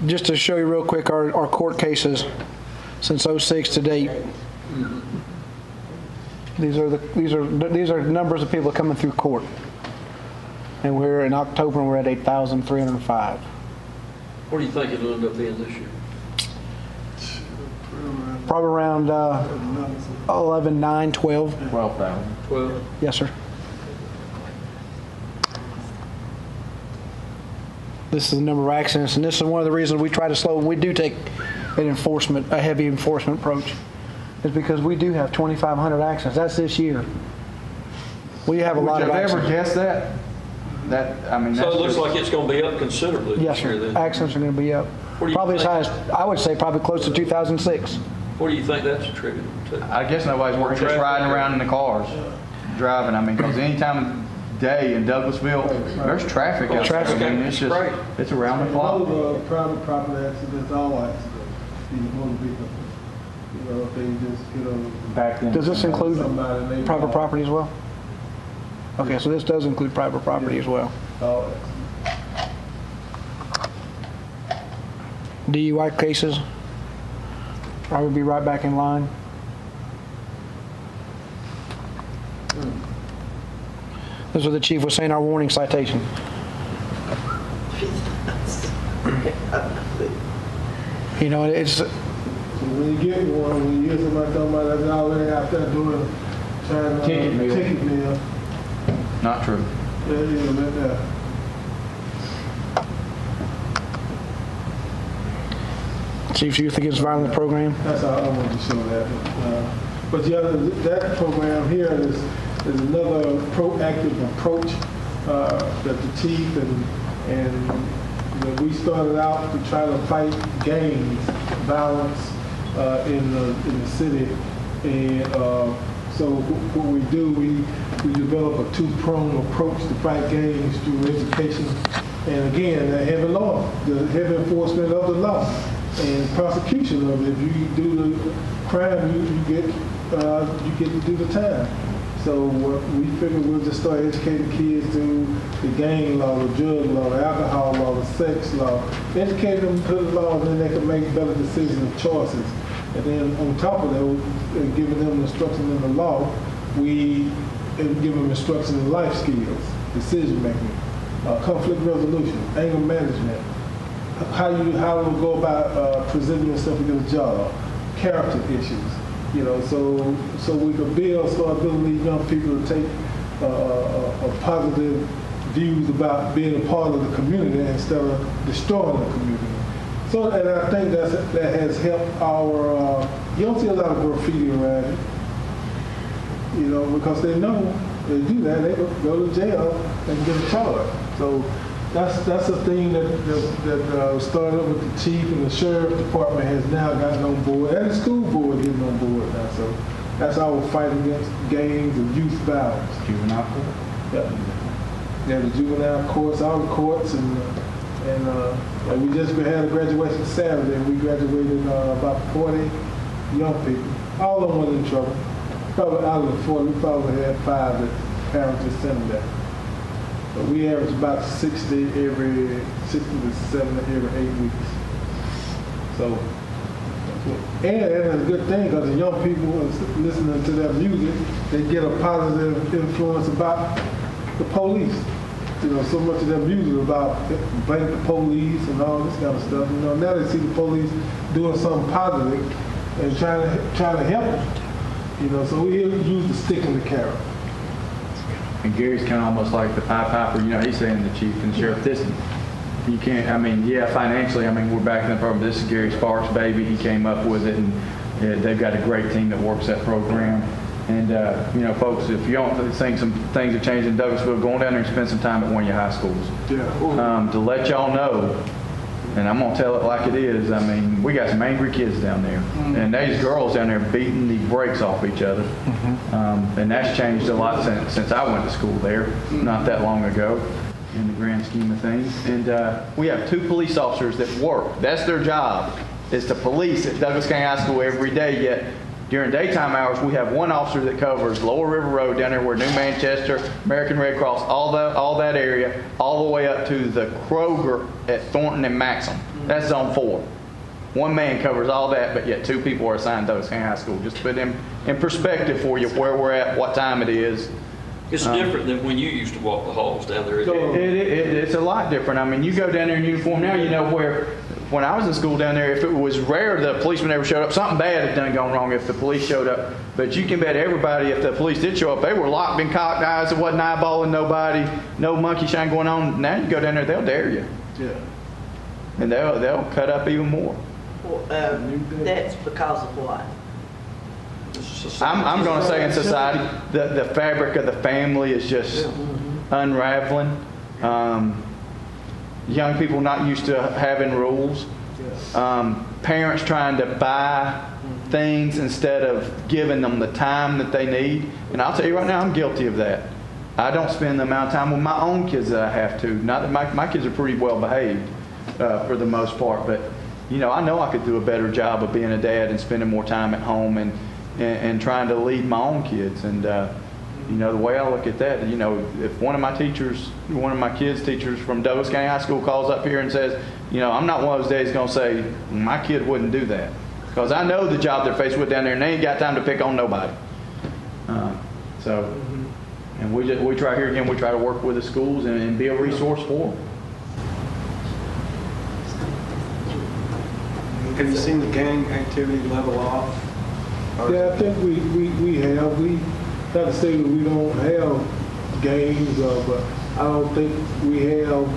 just to show you real quick our court cases since '06 to date. These are numbers of people coming through court, and we're in October and we're at 8,305. What do you think it'll end up being this year? Probably around 11, 9, 12. 12,000. 12. Yes, sir. This is the number of accidents, and this is one of the reasons we try to slow. We do take a heavy enforcement approach, is because we do have 2,500 accidents. That's this year. We have a lot of accidents. Would you ever guess that? I mean, So it looks like it's going to be up considerably Yes, this year sir. then. Accidents are going to be up. Probably as high as, I would say, probably close to 2006. What do you think that's attributed to? I guess nobody's working, just riding around in the cars, driving. I mean, because any time of day in Douglasville, there's traffic out there. I mean, it's just, it's around the clock. Private property accidents, all accidents. Motor vehicle. You know, if they just hit on. Back then. Does this include private property as well? Okay, so this does include private property as well. All DUI cases, probably be right back in line. This is what the chief was saying, our warning citation. You know, it's... So when you get one, when you hear somebody talking about that's already out there doing, trying to... Ticket meal. Not true. Yeah. Chief, do you think it's a violent program? That's all I wanted to show that. But the other, that program here is another proactive approach that the chief and you know, we started out to try to fight gangs, violence in the city, and so what we do, we develop a two-pronged approach to fight gangs through education, and again, the heavy enforcement of the law and prosecution of it. If you do the crime, you get to do the time. So we figured we'll just start educating kids through the gang law, the drug law, the alcohol law, the sex law, educate them to the law, and then they can make better decisions and choices. And then on top of that, giving them instruction in the law, we give them instruction in life skills, decision making, conflict resolution, anger management, how to go about presenting yourself to get a job, character issues. You know, so we could start building these young people to take positive views about being a part of the community instead of destroying the community. So, and I think that has helped our. You don't see a lot of graffiti around it, you know, because they know they do that, they go to jail and get charged. So that's a thing that started with the chief, and the sheriff department has now gotten on board, and the school board is getting on board now. So that's our fight against gangs and youth violence. Juvenile court? Yeah, the juvenile courts, all the courts, and we just had a graduation Saturday. We graduated about 40 young people. All of them went in trouble. Probably out of the 40, we probably had 5 that parents just sent them there. But we average about 60 to 70 every 8 weeks. So, and it's a good thing because the young people listening to their music, they get a positive influence about the police. You know, so much of their music is about blank the police and all this kind of stuff. You know, now they see the police doing something positive and trying to help them. You know, so we use the stick and the carrot. And Gary's kind of almost like the Pied Piper, you know, he's saying the chief and the sheriff, this, you can't, I mean, yeah, financially, I mean, we're backing the program. This is Gary Sparks' baby. He came up with it, and they've got a great team that works that program. And, you know, folks, if you don't think some things have changed in Douglasville, go on down there and spend some time at one of your high schools. Yeah. To let y'all know, and I'm going to tell it like it is, I mean, we got some angry kids down there. And these girls down there beating the brakes off each other. And that's changed a lot since I went to school there, not that long ago, in the grand scheme of things. And we have 2 police officers that work. That's their job, is to police at Douglas County High School every day, yet During daytime hours, we have one officer that covers Lower River Road down there where New Manchester, American Red Cross, all that area, all the way up to the Kroger at Thornton and Maxim. That's zone 4. One man covers all that, but yet 2 people are assigned to Douglas County High School. Just to put in perspective for you where we're at, what time it is. It's different than when you used to walk the halls down there. It's a lot different. I mean, you go down there in uniform now, you know where, when I was in school down there, if it was rare the policeman ever showed up, something bad had done gone wrong if the police showed up. But you can bet everybody, if the police did show up, they were locked in cocked eyes, it wasn't eyeballing nobody, no monkey shine going on. Now you go down there, they'll dare you. Yeah. And they'll cut up even more. Well, that's because of what? I'm going to say in society, the fabric of the family is just unraveling. Young people not used to having rules. Parents trying to buy things instead of giving them the time that they need. And I'll tell you right now, I'm guilty of that. I don't spend the amount of time with my own kids that I have to. Not that my kids are pretty well behaved for the most part, but you know I could do a better job of being a dad and spending more time at home and trying to lead my own kids. And you know, the way I look at that, you know, if one of my kids' teachers from Douglas County High School calls up here and says, you know, I'm not one of those days going to say my kid wouldn't do that, because I know the job they're faced with down there, and they ain't got time to pick on nobody. And we try here again. We try to work with the schools and be a resource for them. Have you seen the gang activity level off? Yeah, I think we have. We not to say that we don't have gangs, but I don't think we have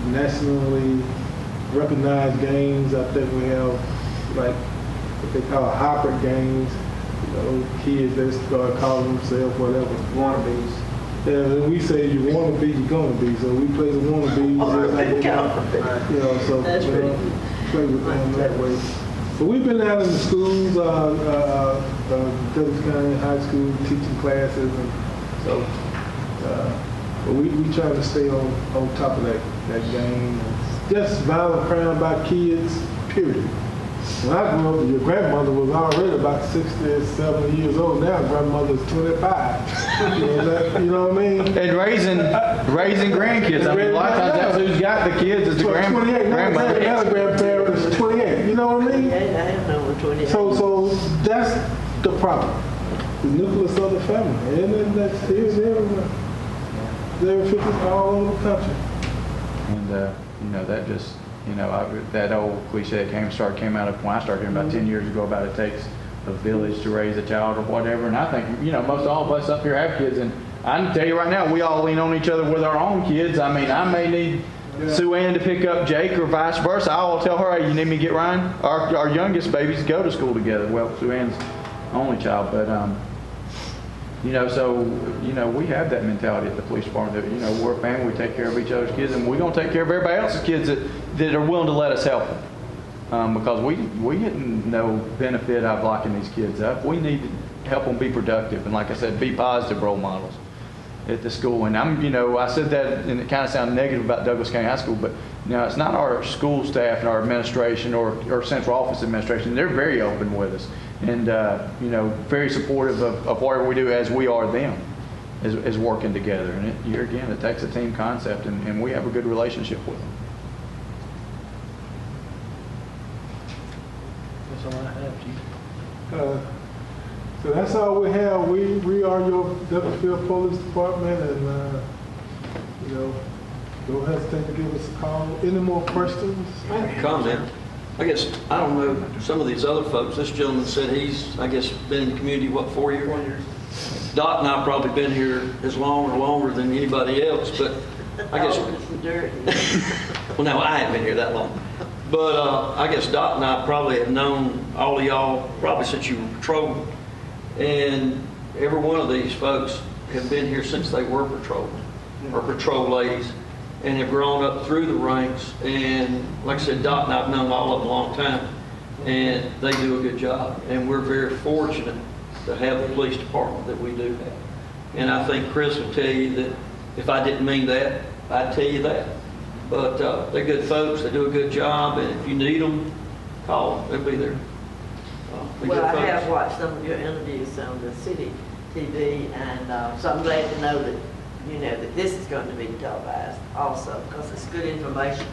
nationally recognized gangs. I think we have like what they call hybrid gangs. You know, kids that start calling themselves whatever. Wannabes. Yeah, and we say you want to be, you're going to be. So we play the wannabes. You know, so That's you know, play with them that way. But we've been out in the schools, Douglas County High School, teaching classes, and so but we try to stay on top of that game. Just violent crime by kids, period. When I grew up, your grandmother was already about 60, 70 years old. Now grandmother's 25. You know what I mean? And raising grandkids. I mean, a lot of times that's who's got the kids is the 28. grandmother. Now the grandparent is 28. You know what I mean? I have no 28. So that's the problem. The nucleus of the family. And then that's here's everywhere. There are all over the country. And you know, that just, you know, that old cliche came out of when I started here about 10 years ago about it takes a village to raise a child or whatever. And I think, you know, most all of us up here have kids, and I can tell you right now, we all lean on each other with our own kids. I mean, I may need Sue Ann to pick up Jake or vice versa. I'll tell her, hey, you need me to get Ryan? Our youngest babies go to school together. Well, Sue Ann's only child, but you know, so, you know, we have that mentality at the police department that, you know, we're a family, we take care of each other's kids, and we're going to take care of everybody else's kids that are willing to let us help them. Because we get no benefit out of locking these kids up. We need to help them be productive, and like I said, be positive role models at the school. And you know, I said that, and it kind of sounded negative about Douglas County High School, but you know, it's not our school staff and our administration or central office administration. They're very open with us, and you know, very supportive of whatever we do, as we are them, is working together. And here again, it takes a team concept, and we have a good relationship with them. That's all I have, Chief. So that's all we have. We are your Douglasville Police Department, and you know, don't hesitate to give us a call. Any more questions? Comment. I guess, I don't know, some of these other folks, this gentleman said he's, I guess, been in the community, what, 4 years? 4 years. Dot and I probably been here as long or longer than anybody else, but I guess. Well, no, I haven't been here that long. But I guess Dot and I probably have known all of y'all probably since you were patrolling. And every one of these folks have been here since they were patrolling, or patrol ladies, and have grown up through the ranks. And like I said, Dot and I have known all of them a long time, and they do a good job. And we're very fortunate to have the police department that we do have. And I think Chris will tell you that if I didn't mean that, I'd tell you that. But they're good folks, they do a good job, and if you need them, call them, they'll be there. We Well, get I have folks. watched some of your interviews on the city TV, and so I'm glad to know that, you know, that this is going to be televised also, because it's good information.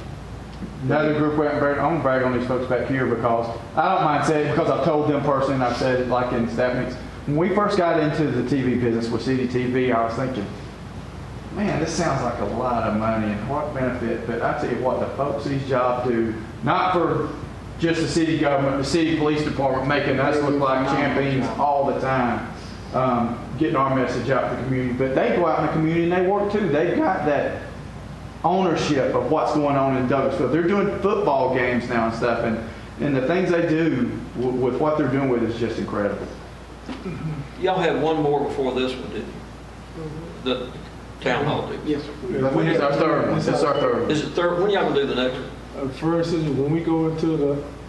Another group, I'm going to brag on these folks back here because I don't mind saying it because I've told them personally and I've said it like in staff meetings. When we first got into the TV business with City TV, I was thinking, man, this sounds like a lot of money and what benefit. But I tell you what, the folks these jobs do, not for just the city government, the city police department, making us look like champions all the time, getting our message out to the community. But they go out in the community and they work too. They've got that ownership of what's going on in Douglasville. They're doing football games now and stuff, and the things they do with what they're doing with it is just incredible. Y'all had one more before this one, didn't you? The town hall did. Yes. It's our third one. It's our third one. Is it third? When y'all gonna do the next one? First is when we go into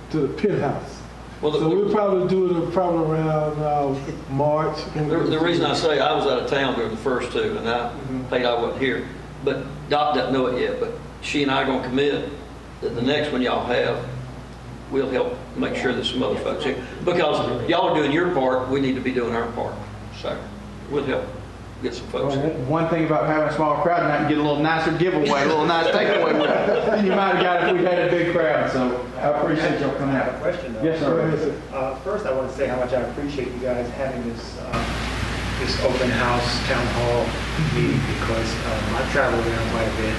the pit house. Well, So we'll probably do it probably around March. the reason I say I was out of town during the first two, and I wasn't here. But Dot doesn't know it yet, but she and I are going to commit that the next one y'all have, we'll help make sure that some other folks here. Because y'all are doing your part, we need to be doing our part. So we'll help get some folks here. One thing about having a small crowd, and I can get a little nicer giveaway, a little nice takeaway with it than you might have got if we had a big crowd. So I appreciate y'all coming I have a out. question, though. Yes, sir. First, I want to say how much I appreciate you guys having this open house town hall meeting, because I've traveled around quite a bit,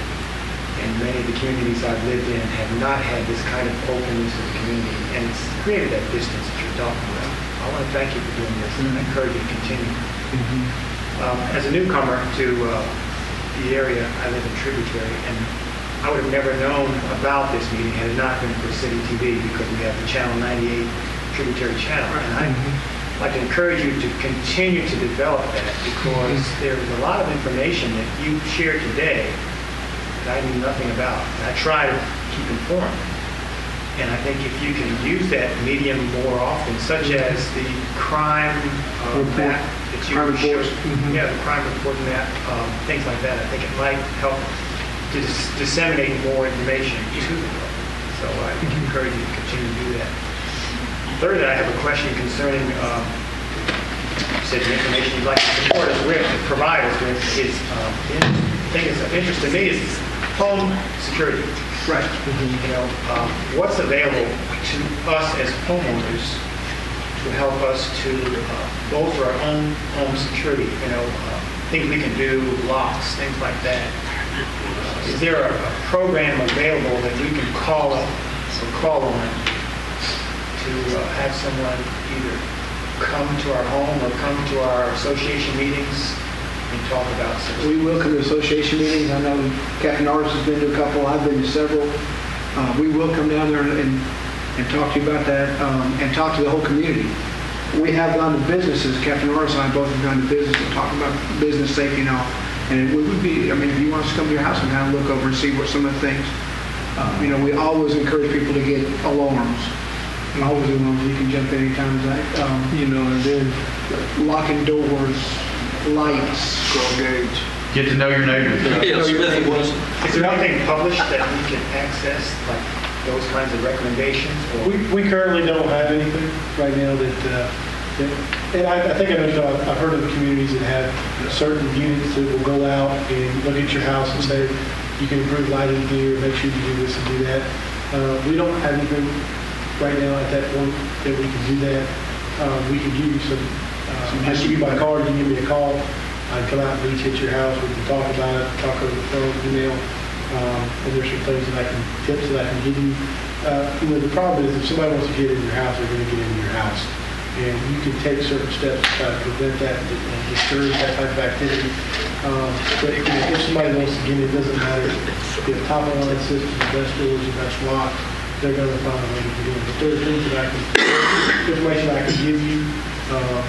and many of the communities I've lived in have not had this kind of openness to the community, and it's created that distance that you're talking about. I want to thank you for doing this, and I encourage you to continue. As a newcomer to the area, I live in Tributary, and I would have never known about this meeting had it not been for City TV, because we have the Channel 98 Tributary channel, and I'd like to encourage you to continue to develop that, because there's a lot of information that you shared today that I knew nothing about, and I try to keep informed. And I think if you can use that medium more often, such as the crime map that you showed, the crime report map, things like that, I think it might help to disseminate more information to the public. So I encourage you to continue to do that. Thirdly, I have a question concerning, you said the information you'd like to support us with, provide us with, is, the thing that's of interest to me is home security. Right. You know, what's available to us as homeowners to help us to bolster our own home security? You know, things we can do, locks, things like that. Is there a program available that we can call up or call on to have someone either come to our home or come to our association meetings and talk about such? We will come to association meetings. I know Captain Norris has been to a couple. I've been to several. We will come down there and talk to you about that and talk to the whole community. We have gone to businesses. Captain Norris and I both have gone to business and talk about business safety and all. And it would be, I mean, if you want us to come to your house and kind of look over and see what some of the things, you know, we always encourage people to get alarms. And always alarms. You can jump anytime, you know, and then locking doors, lights, scroll gauge. Get to know your neighbors. Yeah, Smith was. Is there anything published that we can access, like those kinds of recommendations? Or? We currently don't have anything right now and I think I've heard of communities that have certain units that will go out and look at your house and say, you can improve lighting here, make sure you do this and do that. We don't have anything right now at that point that we can do that. We can give you some, just give you my card, you can give me a call. I'd come out and reach hit your house, we can talk about it, talk over the phone, email, and there's some things that tips that I can give you. You know, the problem is if somebody wants to get in your house, they're going to get into your house. And you can take certain steps to try to prevent that and discourage that type of activity. But you know, if somebody wants to get in, it doesn't matter. The top of the line system, the best doors, the best lock, they're going to find a way to get in. But there are things that information I can give you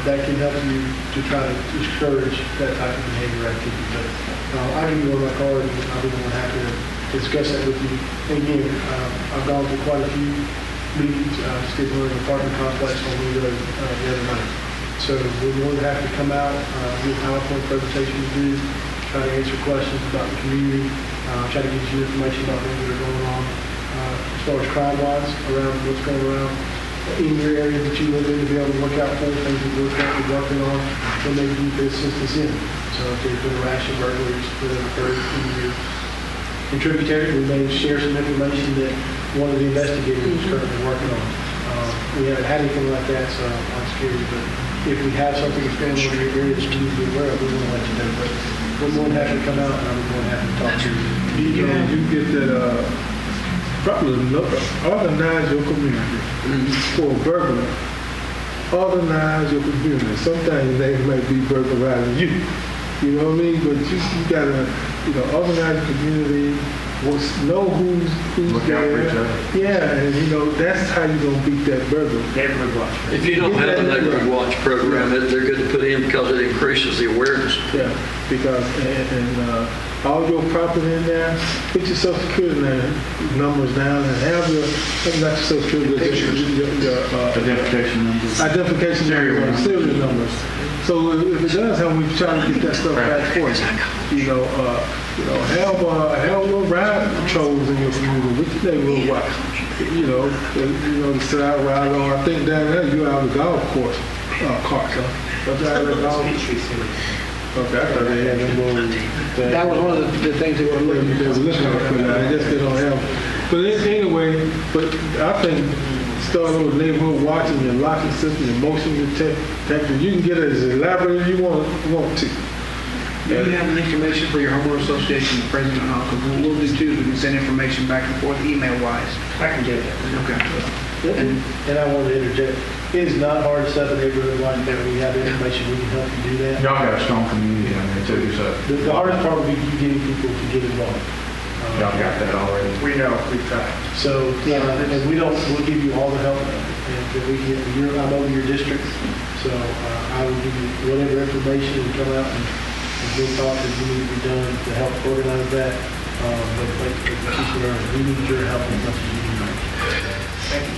that can help you to try to discourage that type of behavior activity. But I'll give you one of my cards, and I'll be more than happy to discuss that with you. And again, I've gone to quite a few meetings, still in an apartment complex on Lee Road the other night. So we're more than happy to come out, do a PowerPoint presentation to do, try to answer questions about the community, try to get you information about things that are going on as far as crime-wise around what's going around. in your area that you live in to be able to work out for, things that we're currently working on when they need the assistance in. So if there's been a rash of burglaries that have occurred in your in Tributary, we may share some information that one of the investigators is currently working on. We haven't had anything like that, so I'm scared, but if we have something that's going on in your area that you need to be aware of, we want to let you know. But we're more than happy to come out, and I'm more than happy to talk to you. You get that, probably organize your community for a burglar. Organize your community. Sometimes they may be burglarizing you. You know what I mean? But you gotta, organize the community. Know who's Look out for each there. other. Yeah, and that's how you gonna beat that burglar. Neighborhood watch. If you don't have a neighborhood watch program, they're good to put in because it increases the awareness. Yeah, because all your property in there, put your social security numbers down and have your social security Identification numbers. identification Serial numbers, numbers. serial numbers. So if it does happen, we try to get that stuff back for you. Have little ride patrols in your community with the neighborhood watch. To sit out ride along. I think down there you have a golf course, carts, huh? That's out of the golf. Okay, I thought they had them little. That was one of the things that we're looking They were looking at it, but I guess they don't have. But anyway, I think start with neighborhood watching, your locking system, your motion detector. You can get it as elaborate as you want to. Do you have the information for your homeowner association president? Because we'll do too. We can send information back and forth email wise. I can get that. Okay. And I want to interject, it is not hard to set up a neighborhood watch that we have information, we can help you do that. Y'all got a strong community down there too, so The hardest part would be you getting people to get involved. y'all got that already. We know, we've tried. So, and we'll give you all the help that we get. I'm over your district, so I will give you whatever information and come out and do talk that you need to be done to help organize that. But like Chief said, we need your help as much as you need. Thank you.